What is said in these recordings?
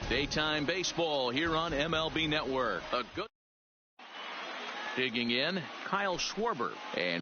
Daytime baseball here on MLB Network. A good digging in, Kyle Schwarber. And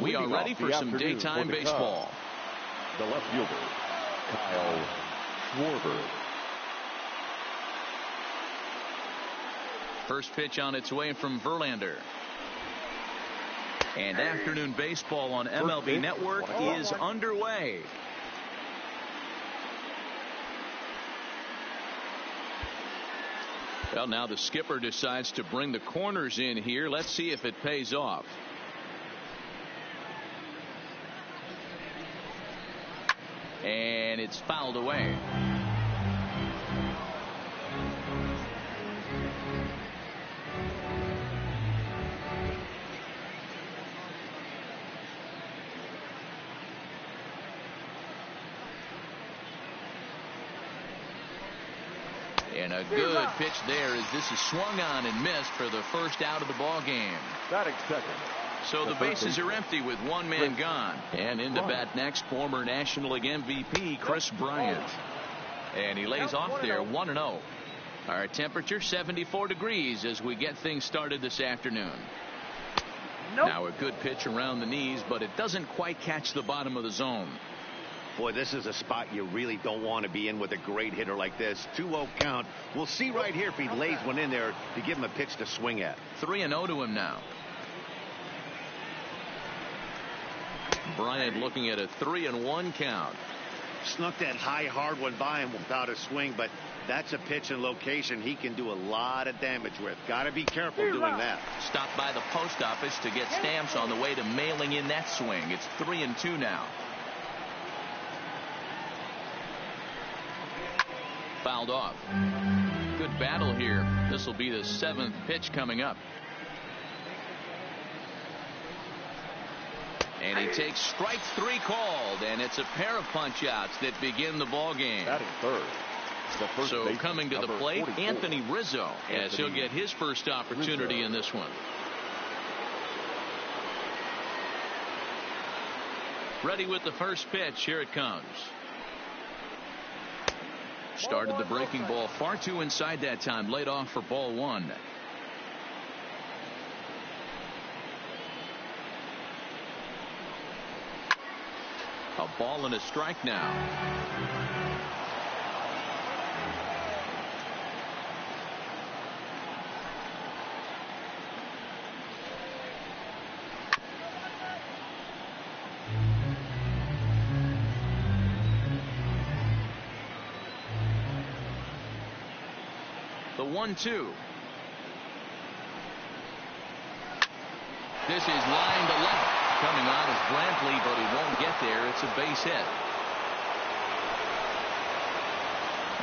we are ready for some daytime baseball. The left fielder, Kyle Schwarber. First pitch on its way from Verlander. And afternoon baseball on MLB Network is underway. Well, now the skipper decides to bring the corners in here. Let's see if it pays off. And it's fouled away. And a good pitch there as this is swung on and missed for the first out of the ball game. Batting second. So the bases are empty with one man gone. And into bat next, former National League MVP Kris Bryant. And he lays off there 1-0. Our temperature 74 degrees as we get things started this afternoon. Now a good pitch around the knees, but it doesn't quite catch the bottom of the zone. Boy, this is a spot you really don't want to be in with a great hitter like this. 2-0 count. We'll see right here if he lays one in there to give him a pitch to swing at. 3-0 to him now. Bryant looking at a 3-1 count. Snuck that high hard one by him without a swing, but that's a pitch and location he can do a lot of damage with. Got to be careful doing that. Stopped by the post office to get stamps on the way to mailing in that swing. It's 3-2 now. Fouled off. Good battle here. This will be the 7th pitch coming up. And he takes strike 3 called, and it's a pair of punch outs that begin the ball game. Batting third. So coming to the plate, Anthony Rizzo, as he'll get his first opportunity in this one. Ready with the first pitch. Here it comes. Started the breaking ball far too inside that time. Laid off for ball 1. A ball and a strike now. The 1-2. This is line to left. Coming on is Brantley, but he won't get there. It's a base hit.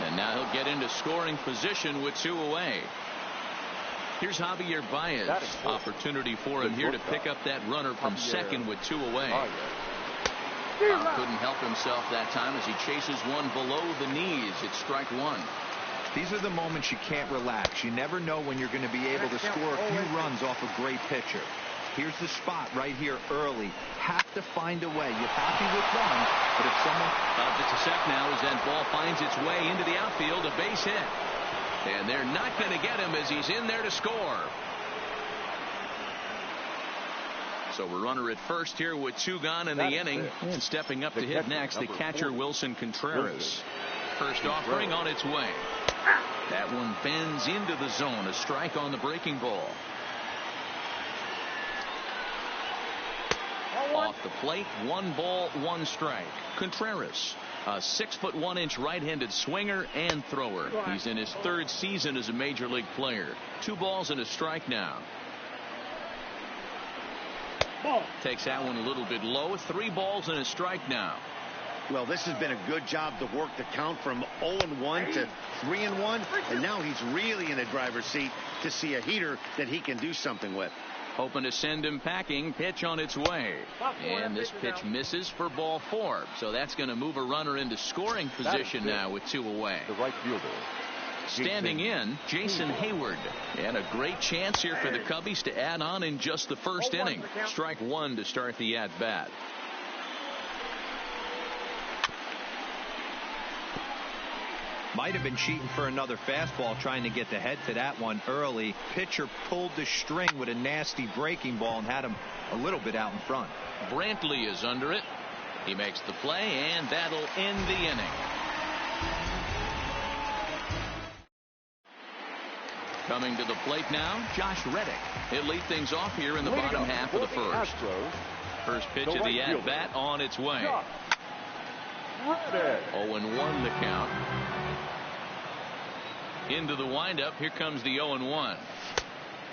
And now he'll get into scoring position with 2 away. Here's Javier Baez. Opportunity for him here to pick up that runner from second with 2 away. Couldn't help himself that time as he chases one below the knees. It's strike 1. These are the moments you can't relax. You never know when you're going to be able to score a few runs off a great pitcher. Here's the spot right here early. Have to find a way. You're happy with one, but if someone... Just a sec now as that ball finds its way into the outfield, a base hit. And they're not going to get him as he's in there to score. So a runner at first here with 2 gone in the inning. And stepping up to hit next, the catcher Wilson Contreras. First offering on its way. That one bends into the zone. A strike on the breaking ball. Off the plate, 1 ball, 1 strike. Contreras, a 6'1" right-handed swinger and thrower. He's in his 3rd season as a major league player. 2 balls and a strike now. Takes that one a little bit low. 3 balls and a strike now. Well, this has been a good job to work the count from 0-1 to 3-1, and now he's really in a driver's seat to see a heater that he can do something with. Hoping to send him packing. Pitch on its way. And this pitch misses for ball 4. So that's going to move a runner into scoring position now with 2 away. The right fielder. Standing in, Jason Hayward. And a great chance here for the Cubbies to add on in just the 1st inning. Strike 1 to start the at-bat. Might have been cheating for another fastball, trying to get the head to that one early. Pitcher pulled the string with a nasty breaking ball and had him a little bit out in front. Brantley is under it. He makes the play, and that'll end the inning. Coming to the plate now, Josh Reddick. He'll lead things off here in the bottom half of the 1st. First pitch of the at-bat on its way. 0-1 the count. Into the windup. Here comes the 0-1.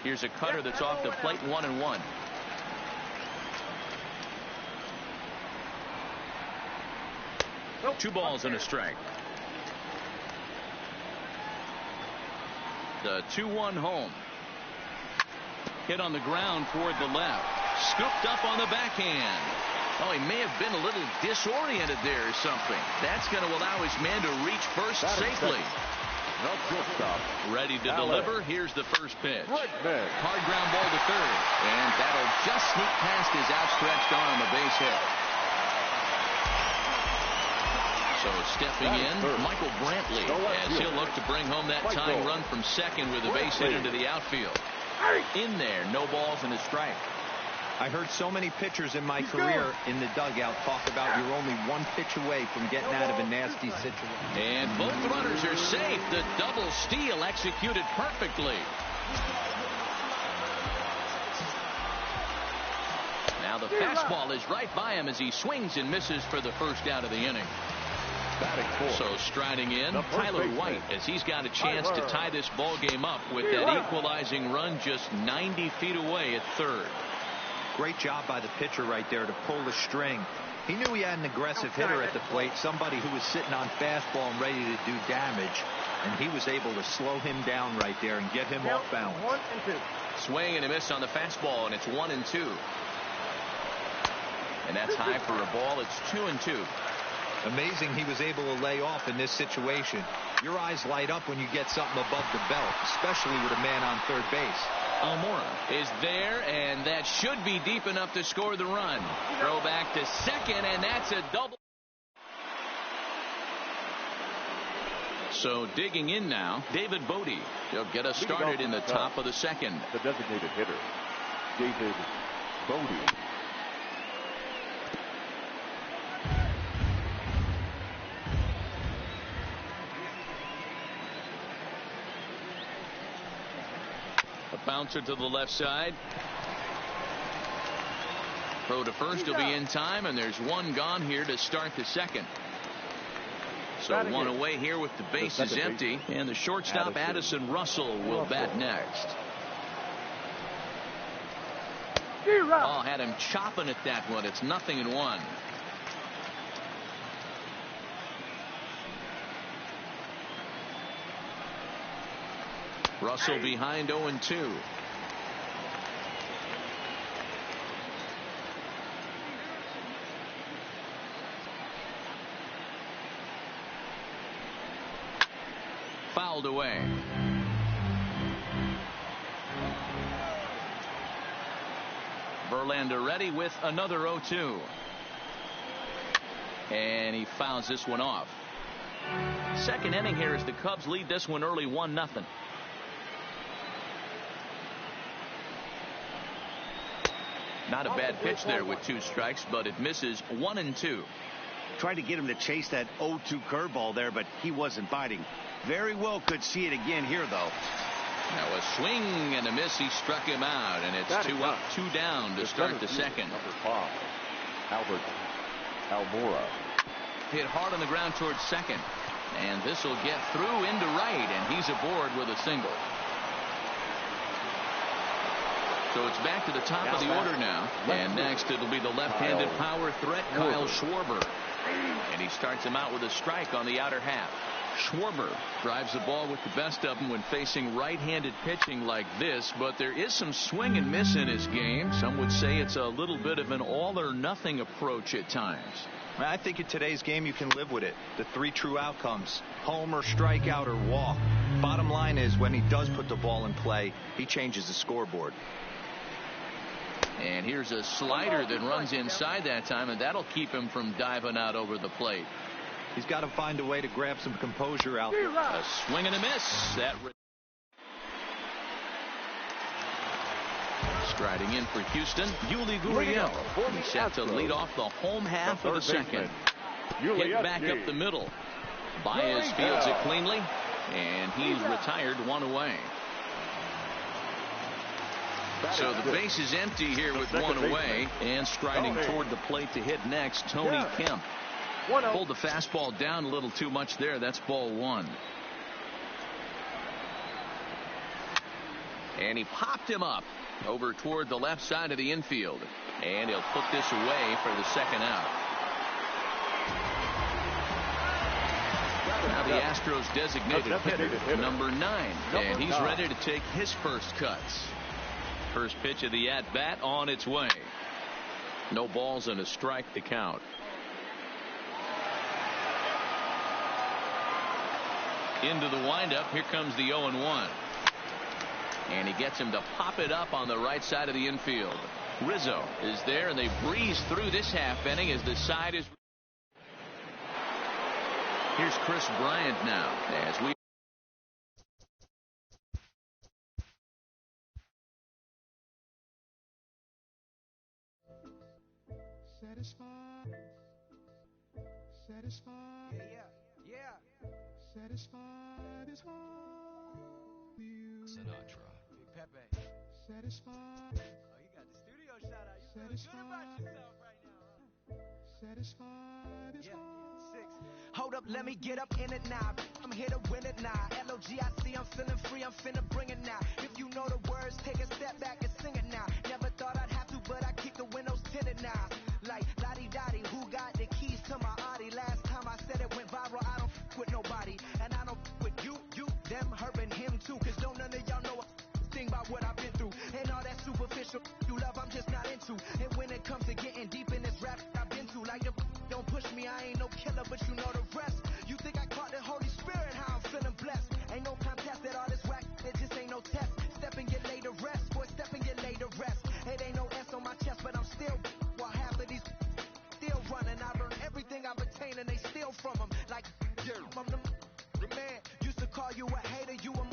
Here's a cutter that's off the plate. 1-1. Two balls and a strike. The 2-1 home. Hit on the ground toward the left. Scooped up on the backhand. Oh, he may have been a little disoriented there or something. That's going to allow his man to reach first safely. Ready to deliver. Here's the first pitch. Hard ground ball to 3rd. And that'll just sneak past his outstretched arm, a base hit. So stepping in, Michael Brantley, as he'll look to bring home that tying run from second with a base hit into the outfield. In there, no balls and a strike. I heard so many pitchers in my career in the dugout talk about you're only 1 pitch away from getting out of a nasty situation. And both runners are safe. The double steal executed perfectly. Now the fastball is right by him as he swings and misses for the first out of the inning. So striding in, Tyler White, as he's got a chance to tie this ball game up with that equalizing run just 90 feet away at 3rd. Great job by the pitcher right there to pull the string. He knew he had an aggressive hitter at the plate, somebody who was sitting on fastball and ready to do damage, and he was able to slow him down right there and get him off balance. 1 and 2. Swing and a miss on the fastball, and it's 1-2. And that's high for a ball. It's 2-2. Amazing he was able to lay off in this situation. Your eyes light up when you get something above the belt, especially with a man on 3rd base. Almora is there, and that should be deep enough to score the run. Throw back to second, and that's a double. So digging in now, David Bodie. He'll get us started in the top of the 2nd. The designated hitter, David Bodie. Bouncer to the left side. Throw to first will be in time, and there's 1 gone here to start the 2nd. So 1 away here with the bases empty, and the shortstop Addison Russell will bat next. Oh, had him chopping at that one. It's 0-1. Russell behind 0-2. Fouled away. Verlander ready with another 0-2. And he fouls this one off. Second inning here as the Cubs lead this one early 1-0. Not a bad pitch there with 2 strikes, but it misses 1-2. Tried to get him to chase that 0-2 curveball there, but he wasn't biting. Very well could see it again here, though. Now a swing and a miss. He struck him out, and it's 2 up, 2 down to start the second. Number 5, Albert Almora. Hit hard on the ground towards second, and this will get through into right, and he's aboard with a single. So it's back to the top of the order now, and next it'll be the left-handed power threat, Kyle Schwarber, and he starts him out with a strike on the outer half. Schwarber drives the ball with the best of them when facing right-handed pitching like this, but there is some swing and miss in his game. Some would say it's a little bit of an all-or-nothing approach at times. I think in today's game you can live with it. The 3 true outcomes: homer, strikeout, or walk. Bottom line is, when he does put the ball in play, he changes the scoreboard. And here's a slider that runs inside that time, and that'll keep him from diving out over the plate. He's got to find a way to grab some composure out there. A swing and a miss. Striding in for Houston, Yuli Gurriel. He's set to lead off the home half of the second. Hit back up the middle. Baez fields it cleanly, and he's retired 1 away. So the base is empty here with 1 away, and striding toward the plate to hit next, Tony Kemp. Pulled the fastball down a little too much there. That's ball 1. And he popped him up over toward the left side of the infield, and he'll put this away for the second out. Now the Astros designated hitter, number 9, and he's ready to take his first cuts. First pitch of the at-bat on its way. No balls and a strike to count. Into the windup. Here comes the 0-1. And he gets him to pop it up on the right side of the infield. Rizzo is there, and they breeze through this half inning as the side is. Here's Chris Bryant now as we. Satisfied, yeah. Satisfied is all you. Sinatra. Big Pepe. Satisfied. Oh, you got the studio shot out. You feeling good about yourself right now, huh? Satisfied is all. 6. Hold up, let me get up in it now. I'm here to win it now. L-O-G-I-C, I'm feeling free, I'm finna bring it now. If you know the words, take a step back and sing it now. Never thought I'd have to, but I keep the windows tinted now. Like Lottie-Dottie, who got the keys to my Audi? Last time I said it went viral, I don't f with nobody. And I don't f with you, them, her, and him too. Cause don't none of y'all know a thing about what I've been through. And all that superficial you love, I'm just not into. And when it comes to getting deep in this rap I've been to, like the don't push me, I ain't no killer, but you know the rest. You think I caught the Holy Spirit, how I'm feeling blessed. Ain't no contest at all this whack, it just ain't no test. Step and get laid to rest, boy, step and get laid to rest. It ain't no S on my chest, but I'm still while half of these still running. I learned everything I've attained and they steal from them. Like, I'm the man, used to call you a hater, you a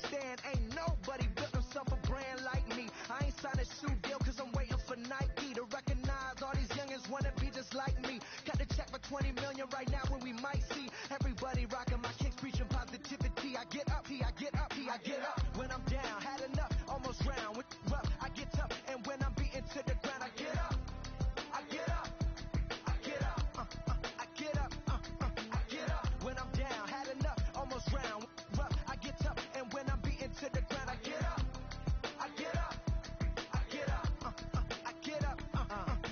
stand. Ain't nobody built himself a brand like me. I ain't signed a shoe deal cause I'm waiting for Nike to recognize all these youngins wanna be just like me. Got the check for 20 million right now when we might see everybody rocking my kicks, preaching positivity. I get up, I get up, I get up. When I'm down, had enough, almost drowned. With rough, I get tough, and when I'm beaten to the ground, I get up. I get up. I get up. I get up. I get up. When I'm down, had enough, almost drowned. Rough, I get tough, and when I'm beaten to the ground, I get up. I get up. I get up. I get up.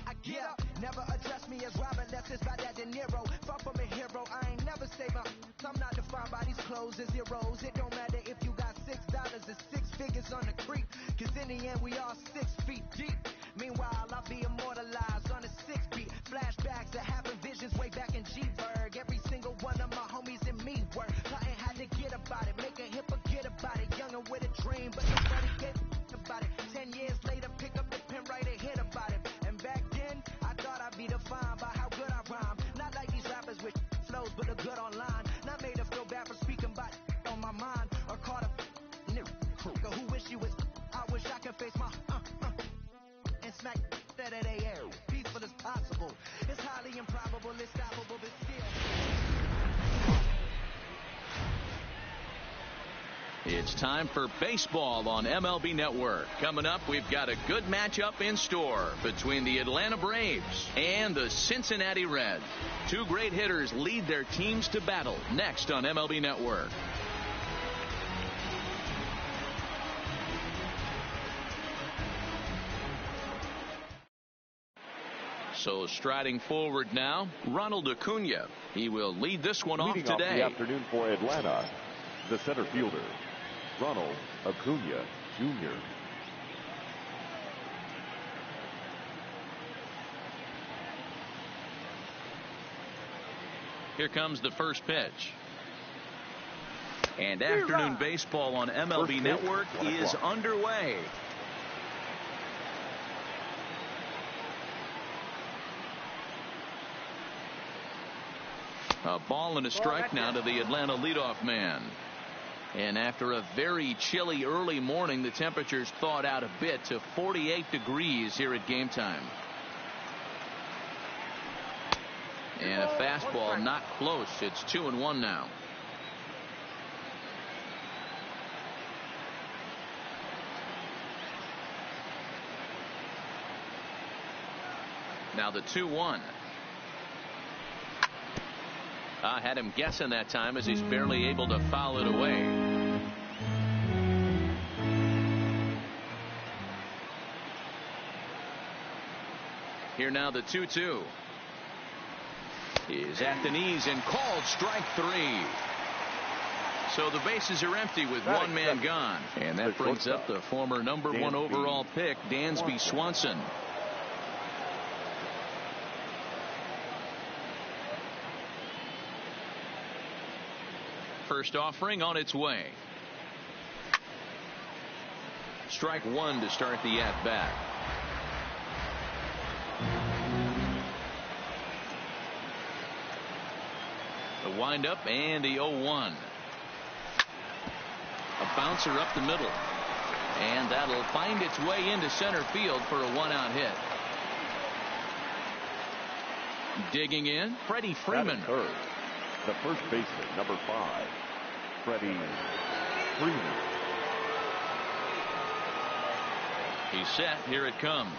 I get up. Never address me as Robert, unless it's by that De Niro. Far from a hero, I ain't never saved up. I'm not defined by these clothes and zeros. It don't matter if you got $6 or 6 figures on the creep. Cause in the end, we all 6 feet deep. Meanwhile, I'll be immortalized on a 6 beat. Flashbacks that happen, visions way back in G-Berg. Every single one of my homies and me work. Plotting how to get about it, make a hit, forget about it. Younger with a dream, but nobody get about it. 10 years later, pick up the pen, write a hit better they air. Peaceful as possible. It's highly improbable, it's stoppable, but still. It's time for baseball on MLB Network. Coming up, we've got a good matchup in store between the Atlanta Braves and the Cincinnati Reds. Two great hitters lead their teams to battle next on MLB Network. So striding forward now, Ronald Acuna. He will lead this one off Leading today. off the afternoon for Atlanta, the center fielder, Ronald Acuna Jr. Here comes the first pitch. And afternoon baseball on MLB Network is underway. A ball and a strike now to the Atlanta leadoff man. And after a very chilly early morning, the temperatures thawed out a bit to 48 degrees here at game time. And a fastball not close. It's 2-1 now. Now the 2-1. I had him guessing that time as he's barely able to foul it away. Here now the 2-2. Is at the knees and called strike three. So the bases are empty with one man gone. And that brings up the former number one overall pick, Dansby Swanson. First offering on its way. Strike one to start the at-bat. The windup and the 0-1. A bouncer up the middle. And that'll find its way into center field for a one-out hit. Digging in, Freddie Freeman. Third, the first baseman, number 5, Freddie Freeman. He's set. Here it comes.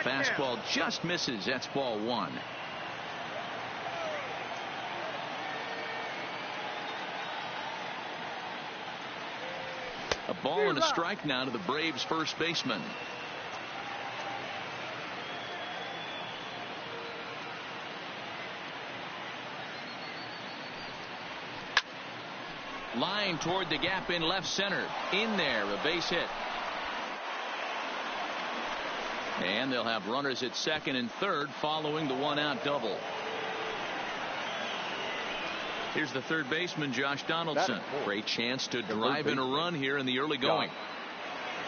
Fastball just misses. That's ball one. A ball and a strike now to the Braves first baseman. Line toward the gap in left center. In there, a base hit. And they'll have runners at second and third following the one-out double. Here's the third baseman, Josh Donaldson. Great chance to drive in a run here in the early going.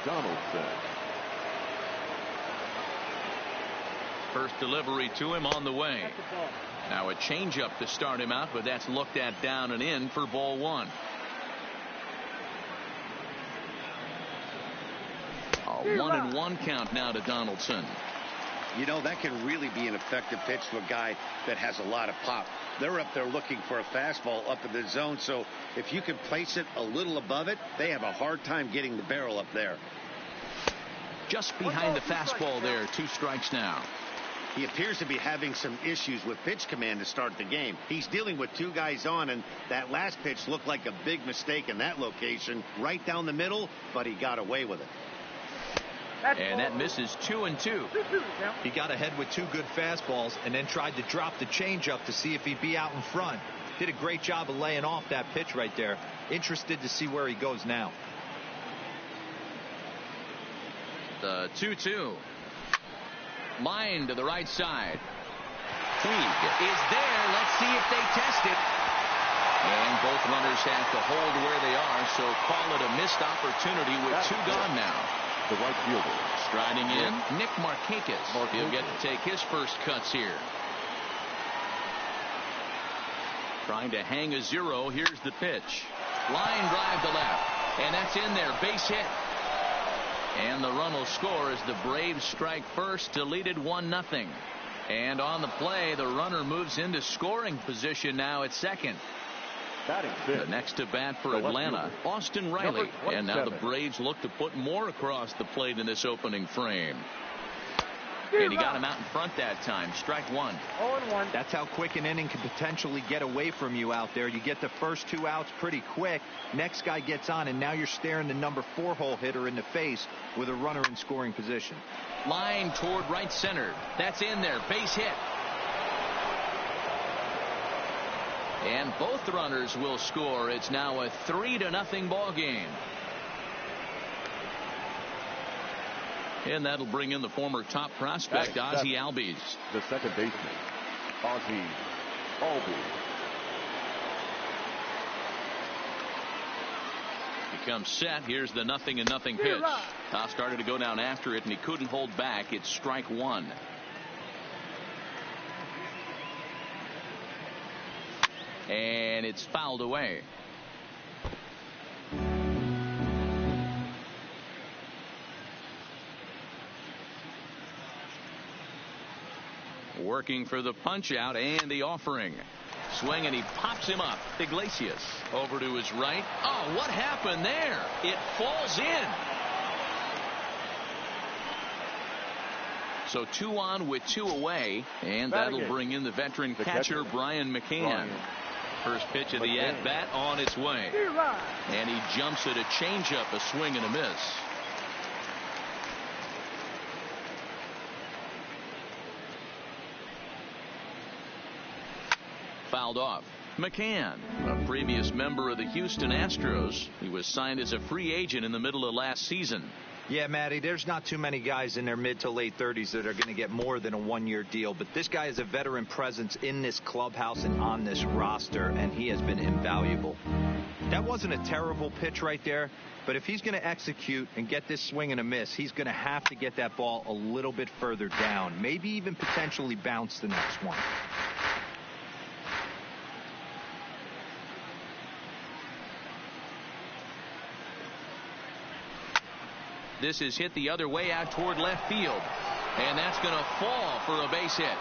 Donaldson. First delivery to him on the way. Now a changeup to start him out, but that's looked at down and in for ball one. A 1-1 count now to Donaldson. You know, that can really be an effective pitch to a guy that has a lot of pop. They're up there looking for a fastball up in the zone, so if you can place it a little above it, they have a hard time getting the barrel up there. Just behind the fastball there, 2 strikes now. He appears to be having some issues with pitch command to start the game. He's dealing with 2 guys on, and that last pitch looked like a big mistake in that location, right down the middle, but he got away with it. And that misses 2-2. He got ahead with 2 good fastballs and then tried to drop the changeup to see if he'd be out in front. Did a great job of laying off that pitch right there. Interested to see where he goes now. The 2-2. Line to the right side. Puig is there. Let's see if they test it. And both runners have to hold where they are, so call it a missed opportunity with 2 gone now. The right fielder. Striding in, Nick Markakis. He'll get to take his first cuts here. Trying to hang a 0. Here's the pitch. Line drive to left. And that's in there. Base hit. And the run will score as the Braves strike first to lead it 1-0. And on the play, the runner moves into scoring position now at second. The next to bat for Atlanta, Austin Riley. And now the Braves look to put more across the plate in this opening frame. And he got him out in front that time. Strike one. 0-1. That's how quick an inning can potentially get away from you out there. You get the first 2 outs pretty quick. Next guy gets on, and now you're staring the number 4 hole hitter in the face with a runner in scoring position. Line toward right center. That's in there. Base hit. And both runners will score. It's now a 3-0 ball game. And that'll bring in the former top prospect, Ozzie Albies. The second baseman, Ozzie Albies. He comes set. Here's the 0-0 pitch. Toss started to go down after it, and he couldn't hold back. It's strike one. And it's fouled away. Working for the punch out and the offering. Swing, and he pops him up. Iglesias over to his right. Oh, what happened there? It falls in. So 2 on with 2 away, and that'll bring in the veteran catcher Brian McCann. First pitch of the at-bat on its way. And he jumps at a changeup, a swing and a miss. Fouled off. McCann, a previous member of the Houston Astros. He was signed as a free agent in the middle of last season. Yeah, Matty, there's not too many guys in their mid to late 30s that are going to get more than a 1-year deal. But this guy is a veteran presence in this clubhouse and on this roster, and he has been invaluable. That wasn't a terrible pitch right there, but if he's going to execute and get this swing and a miss, he's going to have to get that ball a little bit further down, maybe even potentially bounce the next one. This is hit the other way out toward left field. And that's going to fall for a base hit.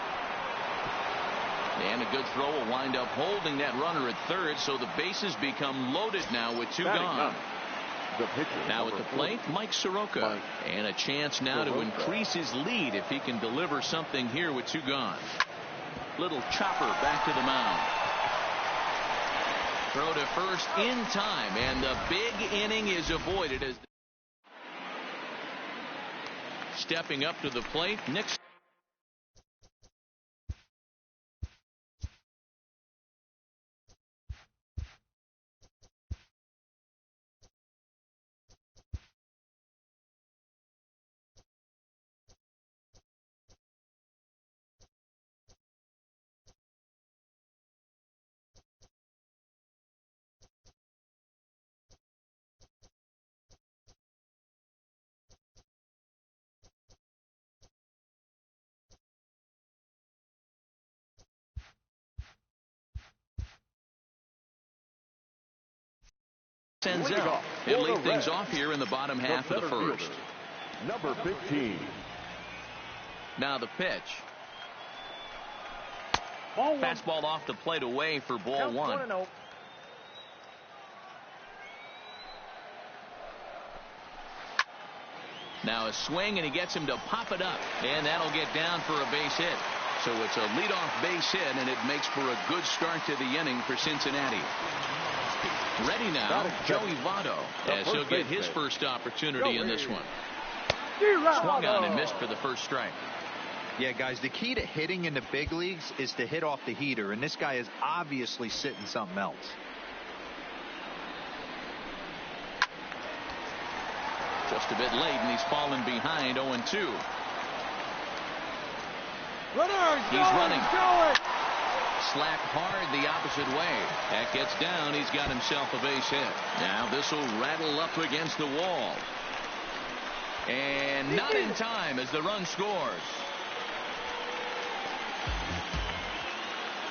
And a good throw will wind up holding that runner at third, so the bases become loaded now with 2 gone. Now at the plate, Mike Soroka. And a chance now to increase his lead if he can deliver something here with 2 gone. Little chopper back to the mound. Throw to first in time, and the big inning is avoided as stepping up to the plate, Nick. Senzel. He'll lead things off here in the bottom half of the first. Number 15. Now the pitch. Fastball off the plate away for ball 1. Now a swing, and he gets him to pop it up, and that'll get down for a base hit. So it's a leadoff base hit, and it makes for a good start to the inning for Cincinnati. Ready now, Joey Votto, as he'll get his first opportunity in this one. Swung on and missed for the first strike. Yeah, guys, the key to hitting in the big leagues is to hit off the heater, and this guy is obviously sitting something else. Just a bit late, and he's fallen behind 0-2. He's running. Slack hard the opposite way. That gets down. He's got himself a base hit. Now this will rattle up against the wall. And not in time as the run scores.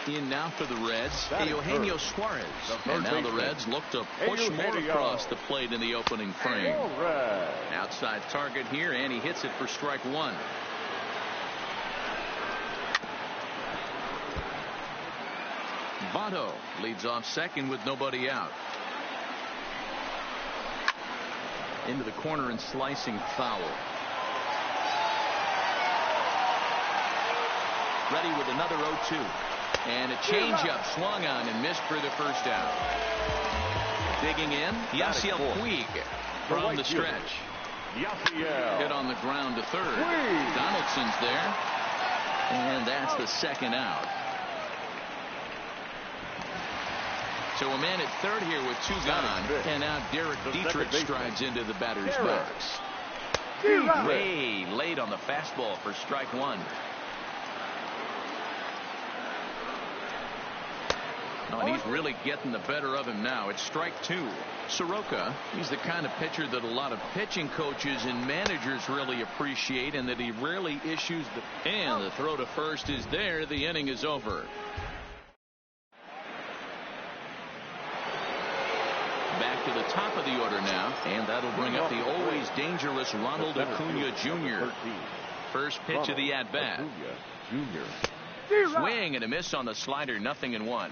In now for the Reds, Eugenio Suarez. And now the Reds look to push more across the plate in the opening frame. Outside target here, and he hits it for strike one. Votto leads off second with nobody out. Into the corner and slicing foul. Ready with another 0-2. And a changeup swung on and missed for the first out. Digging in, Yasiel Puig from the stretch. Hit on the ground to third. Donaldson's there. And that's the second out. So a man at third here with two gone. And now Derek Dietrich strides into the batter's box. Way late on the fastball for strike one. Oh, and he's really getting the better of him now. It's strike two. Soroka, he's the kind of pitcher that a lot of pitching coaches and managers really appreciate, and that he rarely issues the. And the throw to first is there. The inning is over. Back to the top of the order now, and that'll bring up the always dangerous Ronald Acuna Jr. First pitch of the at-bat. Swing and a miss on the slider, 0-1.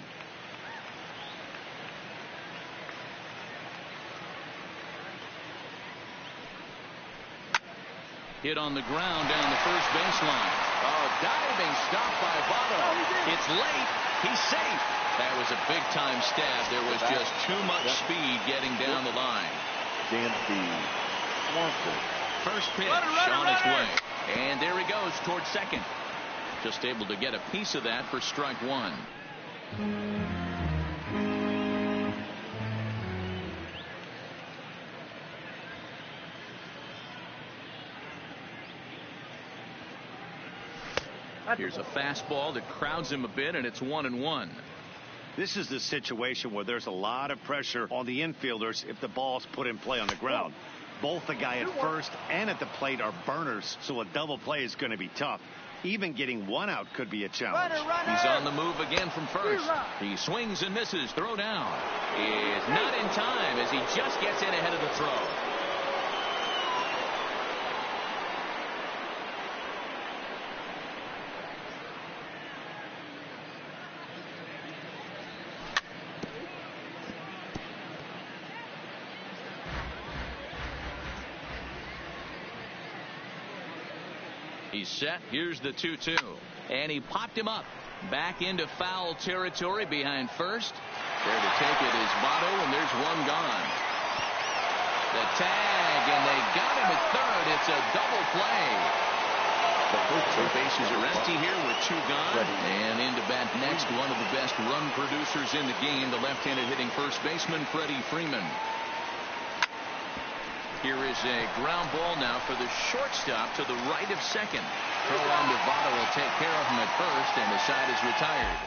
Hit on the ground down the first baseline. Oh, diving stop by Votto. It's late. He's safe. That was a big-time stab. There was just too much speed getting down the line. First pitch on its way. And there he goes towards second. Just able to get a piece of that for strike one. Here's a fastball that crowds him a bit, and it's 1-1. This is the situation where there's a lot of pressure on the infielders if the ball's put in play on the ground. Both the guy at first and at the plate are burners, so a double play is going to be tough. Even getting one out could be a challenge. He's on the move again from first. He swings and misses. Throw down is not in time as he just gets in ahead of the throw. He's set. Here's the 2-2. And he popped him up. Back into foul territory behind first. There to take it is Votto, and there's one gone. The tag, and they got him at third. It's a double play. The bases are empty here with two gone. And into bat next, one of the best run producers in the game, the left-handed hitting first baseman, Freddie Freeman. Here is a ground ball now for the shortstop to the right of second. Throw on to Votto will take care of him at first, and the side is retired.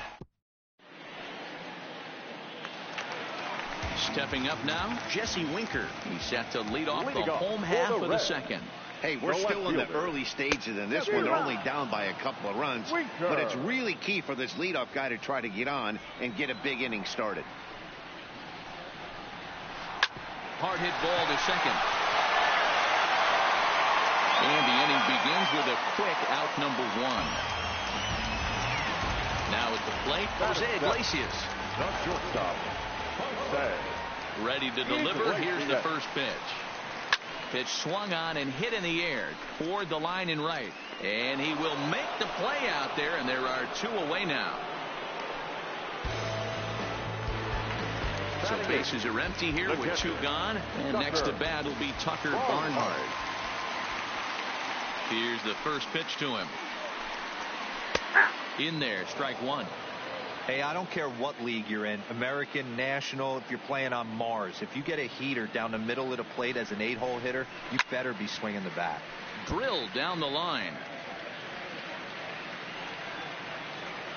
Stepping up now, Jesse Winker. He's set to lead off the home half of the second. Hey, we're still in the early stages in this one. They're only down by a couple of runs, but it's really key for this leadoff guy to try to get on and get a big inning started. Hard hit ball to second. And the inning begins with a quick out number one. Now at the plate, Jose Iglesias. Ready to deliver. Here's the first pitch. Pitch swung on and hit in the air toward the line and right. And he will make the play out there, and there are two away now. So bases are empty here with two gone. And next to bat will be Tucker Barnhart. Here's the first pitch to him. In there, strike one. Hey, I don't care what league you're in, American, National, if you're playing on Mars. If you get a heater down the middle of the plate as an 8-hole hitter, you better be swinging the bat. Drilled down the line.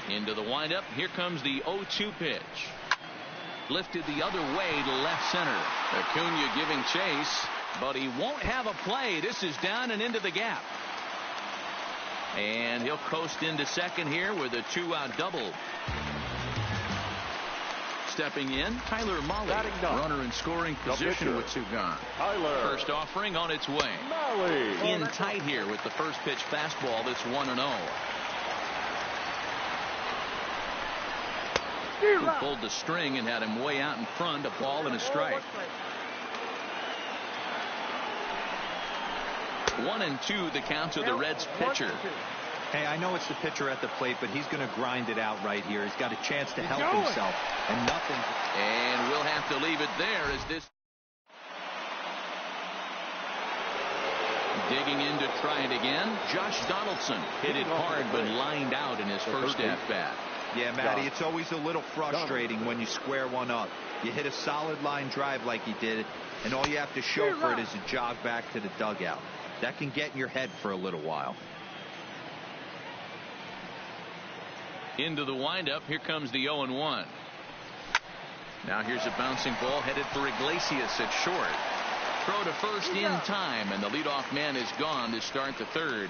Into the windup. Here comes the 0-2 pitch. Lifted the other way to left center. Acuna giving chase, but he won't have a play. This is down and into the gap. And he'll coast into second here with a 2-out double. Stepping in, Tyler Mahle. Runner in scoring position with 2 gone. First offering on its way. In tight here with the first pitch fastball that's 1-0. Who pulled the string and had him way out in front, a ball and a strike. 1-2 the count to the Reds pitcher. Hey, I know it's the pitcher at the plate, but he's going to grind it out right here. He's got a chance to help himself, and nothing. And we'll have to leave it there as this. Digging in to try it again. Josh Donaldson hit it hard, but lined out in his first at-bat. Yeah, Matty, it's always a little frustrating when you square one up. You hit a solid line drive like he did, and all you have to show for it is a jog back to the dugout. That can get in your head for a little while. Into the windup. Here comes the 0-1. Now here's a bouncing ball headed for Iglesias at short. Throw to first in time, and the leadoff man is gone to start the third.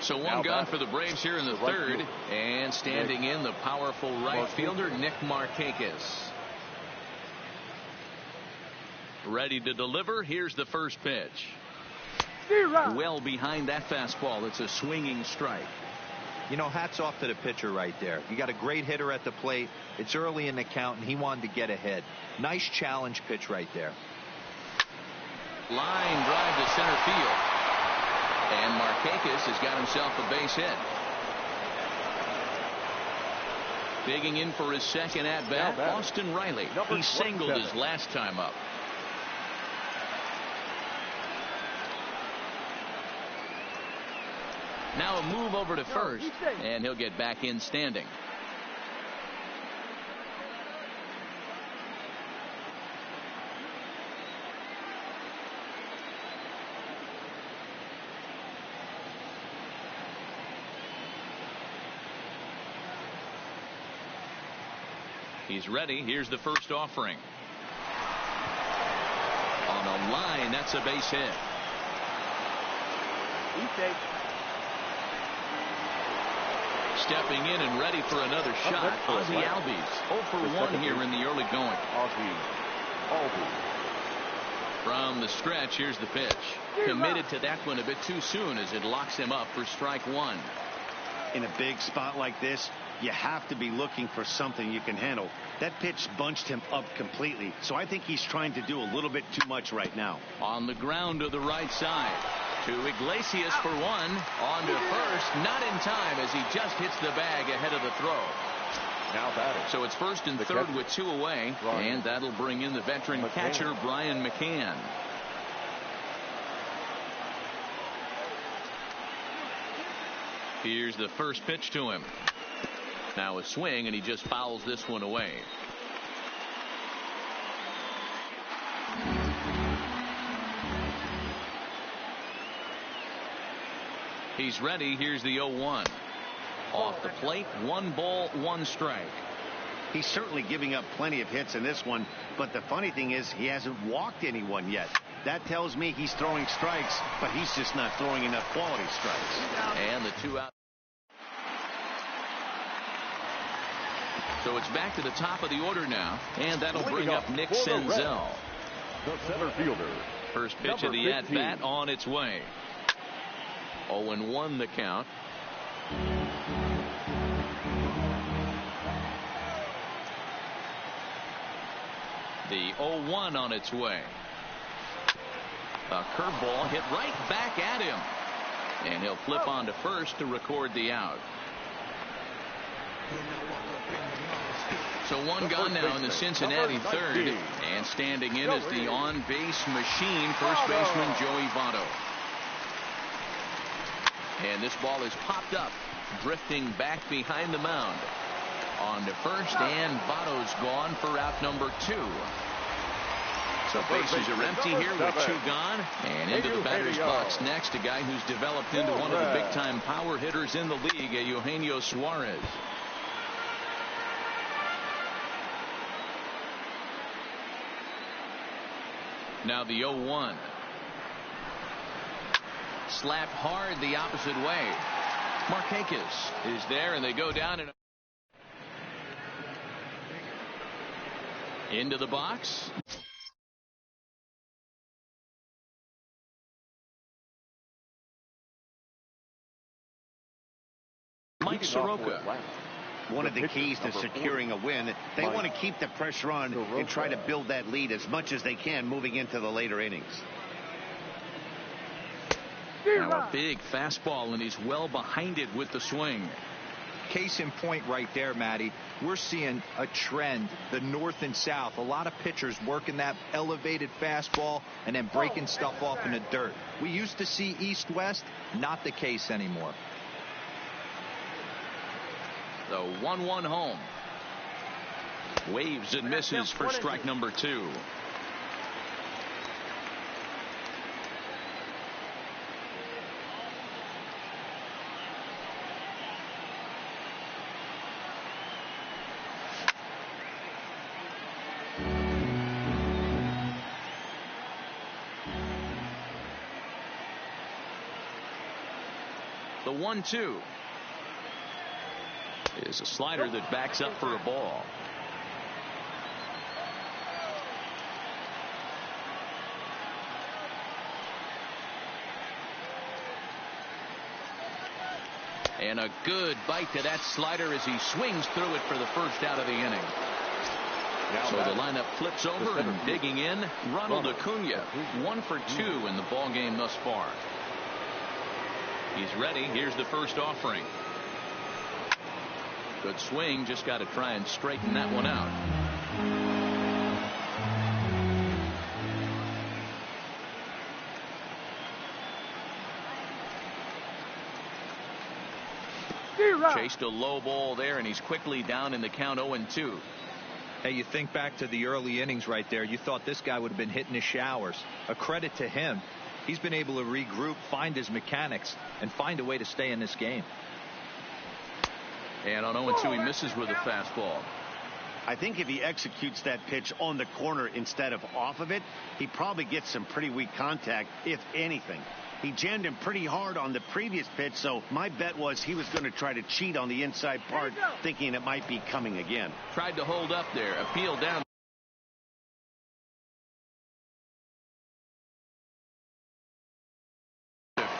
So one gone for the Braves here in the third, and standing in the powerful right fielder Nick Markakis. Ready to deliver. Here's the first pitch. Well behind that fastball. It's a swinging strike. You know, hats off to the pitcher right there. You got a great hitter at the plate. It's early in the count, and he wanted to get ahead. Nice challenge pitch right there. Line drive to center field. And Markakis has got himself a base hit. Digging in for his second at-bat, Austin Riley. He singled his last time up. Now a move over to first, and he'll get back in standing. He's ready. Here's the first offering. On a line, that's a base hit. Stepping in and ready for another shot, Ozzie Albies. 0 for 1 here in the early going. From the stretch, here's the pitch. Committed to that one a bit too soon as it locks him up for strike 1. In a big spot like this, you have to be looking for something you can handle. That pitch bunched him up completely, so I think he's trying to do a little bit too much right now. On the ground to the right side. To Iglesias for 1. On to first. Not in time as he just hits the bag ahead of the throw. Now batting. So it's first and third with 2 away. And that'll bring in the veteran catcher, Brian McCann. Here's the first pitch to him. Now a swing, and he just fouls this one away. He's ready. Here's the 0-1. Off the plate, 1 ball, 1 strike. He's certainly giving up plenty of hits in this one, but the funny thing is he hasn't walked anyone yet. That tells me he's throwing strikes, but he's just not throwing enough quality strikes. And the 2 out. So it's back to the top of the order now, and that'll bring up Nick Senzel. The center fielder. First pitch of the at-bat on its way. 0-1 the count. The 0-1 on its way. A curveball hit right back at him. And he'll flip on to first to record the out. So 1 gone now in the Cincinnati third. And standing in is the on-base machine, first baseman Joey Votto. And this ball is popped up, drifting back behind the mound. On to first, and Votto's gone for out number 2. So bases are empty here with 2 gone. And into the batter's box next, a guy who's developed into one of the big-time power hitters in the league, Eugenio Suarez. Now the 0-1. Slapped hard the opposite way. Markakis is there, and they go down. Into the box. Mike Soroka. One of the keys to securing a win, they want to keep the pressure on and try to build that lead as much as they can moving into the later innings. Now a big fastball, and he's well behind it with the swing. Case in point right there, Matty. We're seeing a trend, the north and south. A lot of pitchers working that elevated fastball and then breaking stuff off in the dirt. We used to see east-west, not the case anymore. The 1-1 home. Waves and misses for strike number 2. The 1-2 is a slider that backs up for a ball. And a good bite to that slider as he swings through it for the first out of the inning. So the lineup flips over, and digging in, Ronald Acuna. 1 for 2 in the ball game thus far. He's ready. Here's the first offering. Good swing. Just got to try and straighten that one out. Chased a low ball there, and he's quickly down in the count 0-2. Hey, you think back to the early innings right there. You thought this guy would have been hitting his showers. A credit to him. He's been able to regroup, find his mechanics, and find a way to stay in this game. And on 0-2, he misses with a fastball. I think if he executes that pitch on the corner instead of off of it, he probably gets some pretty weak contact, if anything. He jammed him pretty hard on the previous pitch, so my bet was he was going to try to cheat on the inside part, thinking it might be coming again. Tried to hold up there. Appeal down.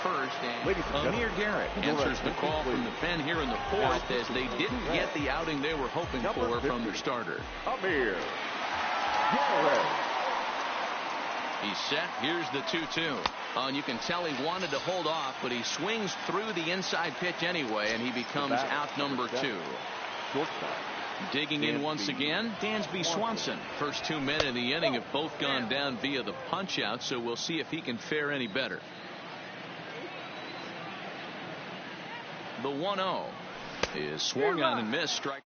First, and Amir Garrett answers the call from the pen here in the 4th, as they didn't get the outing they were hoping for from their starter. Amir Garrett. He's set. Here's the 2-2. And you can tell he wanted to hold off, but he swings through the inside pitch anyway, and he becomes out number 2. Digging in once again, Dansby Swanson. First 2 men in the inning have both gone down via the punch out, so we'll see if he can fare any better. The 1-0 is swung on and missed. Strike.